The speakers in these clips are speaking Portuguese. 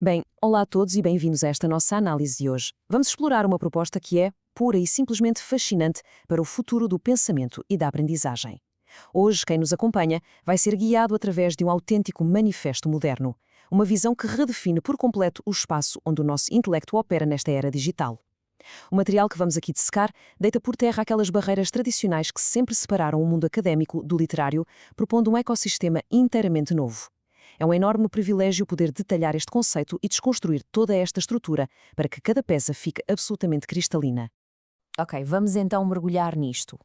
Bem, olá a todos e bem-vindos a esta nossa análise de hoje. Vamos explorar uma proposta que é pura e simplesmente fascinante para o futuro do pensamento e da aprendizagem. Hoje, quem nos acompanha vai ser guiado através de um autêntico manifesto moderno, uma visão que redefine por completo o espaço onde o nosso intelecto opera nesta era digital. O material que vamos aqui dissecar deita por terra aquelas barreiras tradicionais que sempre separaram o mundo académico do literário, propondo um ecossistema inteiramente novo. É um enorme privilégio poder detalhar este conceito e desconstruir toda esta estrutura para que cada peça fique absolutamente cristalina. Ok, vamos então mergulhar nisto.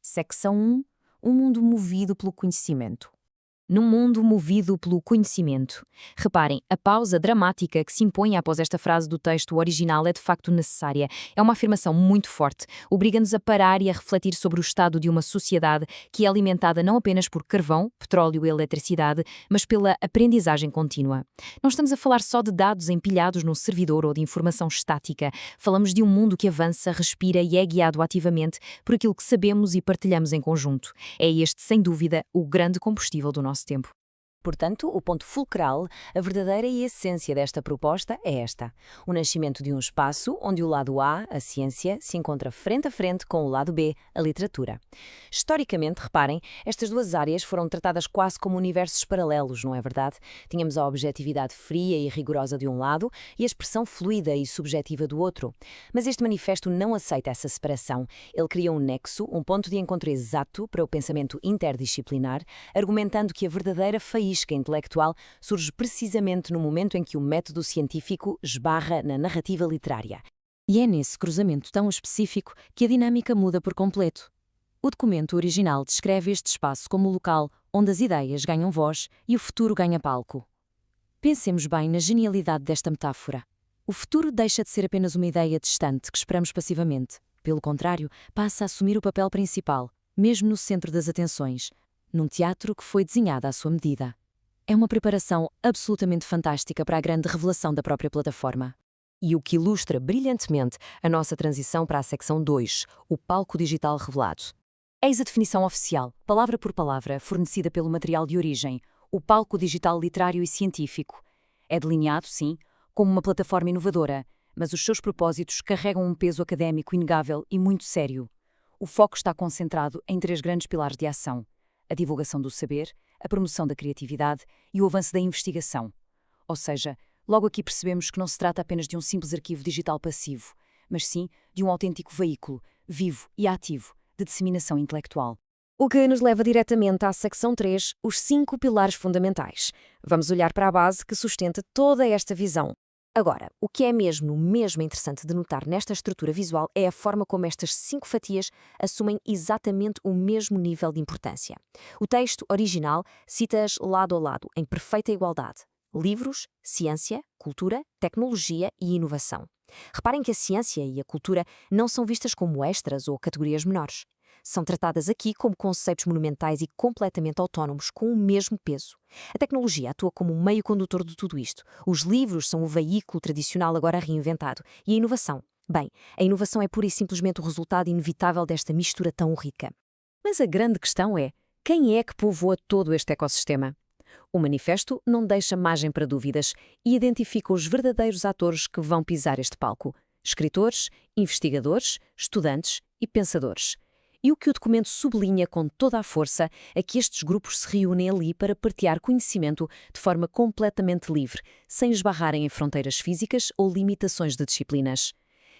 Secção 1. Um mundo movido pelo conhecimento. Num mundo movido pelo conhecimento. Reparem, a pausa dramática que se impõe após esta frase do texto original é de facto necessária. É uma afirmação muito forte. Obriga-nos a parar e a refletir sobre o estado de uma sociedade que é alimentada não apenas por carvão, petróleo e eletricidade, mas pela aprendizagem contínua. Não estamos a falar só de dados empilhados num servidor ou de informação estática. Falamos de um mundo que avança, respira e é guiado ativamente por aquilo que sabemos e partilhamos em conjunto. É este, sem dúvida, o grande combustível do nosso tempo. Portanto, o ponto fulcral, a verdadeira essência desta proposta é esta: o nascimento de um espaço onde o lado A, a ciência, se encontra frente a frente com o lado B, a literatura. Historicamente, reparem, estas duas áreas foram tratadas quase como universos paralelos, não é verdade? Tínhamos a objetividade fria e rigorosa de um lado e a expressão fluida e subjetiva do outro. Mas este manifesto não aceita essa separação. Ele cria um nexo, um ponto de encontro exato para o pensamento interdisciplinar, argumentando que a verdadeira faísca intelectual surge precisamente no momento em que o método científico esbarra na narrativa literária. E é nesse cruzamento tão específico que a dinâmica muda por completo. O documento original descreve este espaço como o local onde as ideias ganham voz e o futuro ganha palco. Pensemos bem na genialidade desta metáfora. O futuro deixa de ser apenas uma ideia distante que esperamos passivamente. Pelo contrário, passa a assumir o papel principal, mesmo no centro das atenções, num teatro que foi desenhado à sua medida. É uma preparação absolutamente fantástica para a grande revelação da própria plataforma. E o que ilustra brilhantemente a nossa transição para a secção 2, o palco digital revelado. Eis a definição oficial, palavra por palavra, fornecida pelo material de origem, o palco digital literário e científico. É delineado, sim, como uma plataforma inovadora, mas os seus propósitos carregam um peso académico inegável e muito sério. O foco está concentrado em 3 grandes pilares de ação: a divulgação do saber, a promoção da criatividade e o avanço da investigação. Ou seja, logo aqui percebemos que não se trata apenas de um simples arquivo digital passivo, mas sim de um autêntico veículo, vivo e ativo, de disseminação intelectual. O que nos leva diretamente à secção 3, os 5 pilares fundamentais. Vamos olhar para a base que sustenta toda esta visão. Agora, o que é mesmo interessante de notar nesta estrutura visual é a forma como estas 5 fatias assumem exatamente o mesmo nível de importância. O texto original cita-as lado a lado, em perfeita igualdade. Livros, ciência, cultura, tecnologia e inovação. Reparem que a ciência e a cultura não são vistas como extras ou categorias menores. São tratadas aqui como conceitos monumentais e completamente autónomos, com o mesmo peso. A tecnologia atua como um meio condutor de tudo isto. Os livros são o veículo tradicional agora reinventado. E a inovação? Bem, a inovação é pura e simplesmente o resultado inevitável desta mistura tão rica. Mas a grande questão é, quem é que povoa todo este ecossistema? O manifesto não deixa margem para dúvidas e identifica os verdadeiros atores que vão pisar este palco: escritores, investigadores, estudantes e pensadores. E o que o documento sublinha com toda a força é que estes grupos se reúnem ali para partilhar conhecimento de forma completamente livre, sem esbarrarem em fronteiras físicas ou limitações de disciplinas.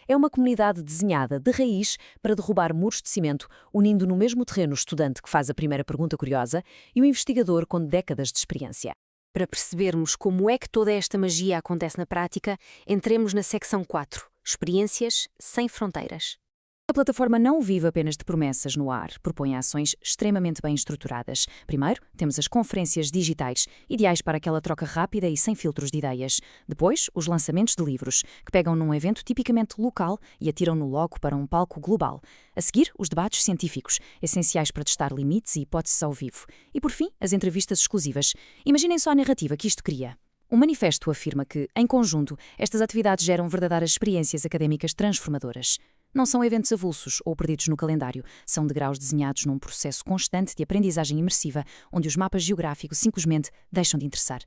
É uma comunidade desenhada de raiz para derrubar muros de cimento, unindo no mesmo terreno o estudante que faz a primeira pergunta curiosa e o investigador com décadas de experiência. Para percebermos como é que toda esta magia acontece na prática, entremos na secção 4, experiências sem fronteiras. A plataforma não vive apenas de promessas no ar, propõe ações extremamente bem estruturadas. Primeiro, temos as conferências digitais, ideais para aquela troca rápida e sem filtros de ideias. Depois, os lançamentos de livros, que pegam num evento tipicamente local e atiram-no logo para um palco global. A seguir, os debates científicos, essenciais para testar limites e hipóteses ao vivo. E por fim, as entrevistas exclusivas. Imaginem só a narrativa que isto cria. O manifesto afirma que, em conjunto, estas atividades geram verdadeiras experiências académicas transformadoras. Não são eventos avulsos ou perdidos no calendário, são degraus desenhados num processo constante de aprendizagem imersiva, onde os mapas geográficos simplesmente deixam de interessar.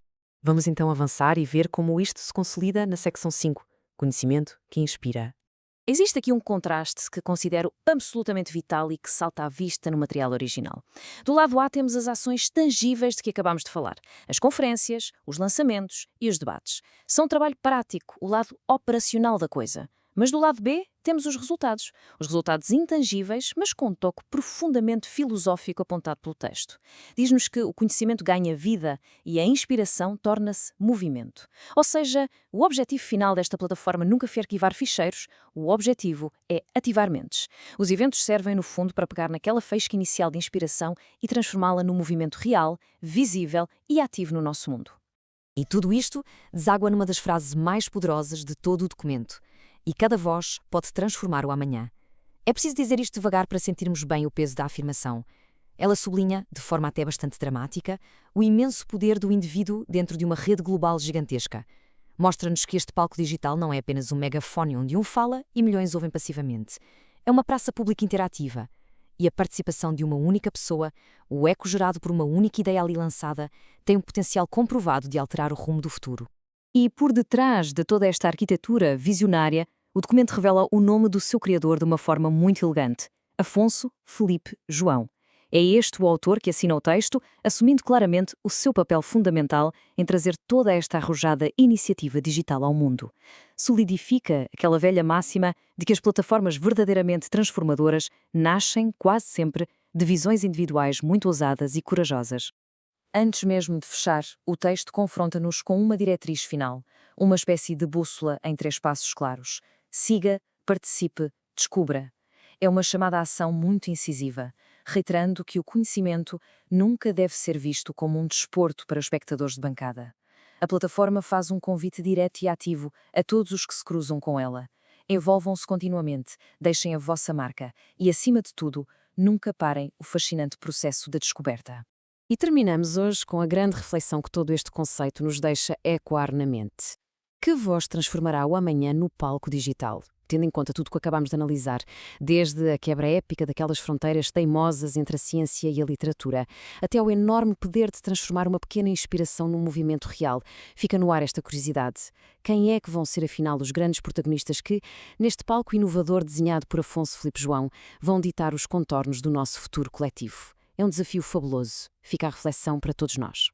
Vamos então avançar e ver como isto se consolida na secção 5, conhecimento que inspira. Existe aqui um contraste que considero absolutamente vital e que salta à vista no material original. Do lado A temos as ações tangíveis de que acabamos de falar. As conferências, os lançamentos e os debates. São um trabalho prático, o lado operacional da coisa. Mas do lado B temos os resultados. Os resultados intangíveis, mas com um toque profundamente filosófico apontado pelo texto. Diz-nos que o conhecimento ganha vida e a inspiração torna-se movimento. Ou seja, o objetivo final desta plataforma nunca foi arquivar ficheiros, o objetivo é ativar mentes. Os eventos servem, no fundo, para pegar naquela faísca inicial de inspiração e transformá-la num movimento real, visível e ativo no nosso mundo. E tudo isto deságua numa das frases mais poderosas de todo o documento. E cada voz pode transformar o amanhã. É preciso dizer isto devagar para sentirmos bem o peso da afirmação. Ela sublinha, de forma até bastante dramática, o imenso poder do indivíduo dentro de uma rede global gigantesca. Mostra-nos que este palco digital não é apenas um megafone onde um fala e milhões ouvem passivamente. É uma praça pública interativa. E a participação de uma única pessoa, o eco gerado por uma única ideia ali lançada, tem um potencial comprovado de alterar o rumo do futuro. E por detrás de toda esta arquitetura visionária, o documento revela o nome do seu criador de uma forma muito elegante: Afonso Felipe João. É este o autor que assina o texto, assumindo claramente o seu papel fundamental em trazer toda esta arrojada iniciativa digital ao mundo. Solidifica aquela velha máxima de que as plataformas verdadeiramente transformadoras nascem, quase sempre, de visões individuais muito ousadas e corajosas. Antes mesmo de fechar, o texto confronta-nos com uma diretriz final, uma espécie de bússola em 3 passos claros. Siga, participe, descubra. É uma chamada à ação muito incisiva, reiterando que o conhecimento nunca deve ser visto como um desporto para os espectadores de bancada. A plataforma faz um convite direto e ativo a todos os que se cruzam com ela. Envolvam-se continuamente, deixem a vossa marca e, acima de tudo, nunca parem o fascinante processo da descoberta. E terminamos hoje com a grande reflexão que todo este conceito nos deixa ecoar na mente. Que voz transformará o amanhã no palco digital? Tendo em conta tudo o que acabamos de analisar, desde a quebra épica daquelas fronteiras teimosas entre a ciência e a literatura, até ao enorme poder de transformar uma pequena inspiração num movimento real, fica no ar esta curiosidade. Quem é que vão ser afinal os grandes protagonistas que, neste palco inovador desenhado por Afonso Felipe João, vão ditar os contornos do nosso futuro coletivo? É um desafio fabuloso. Fica a reflexão para todos nós.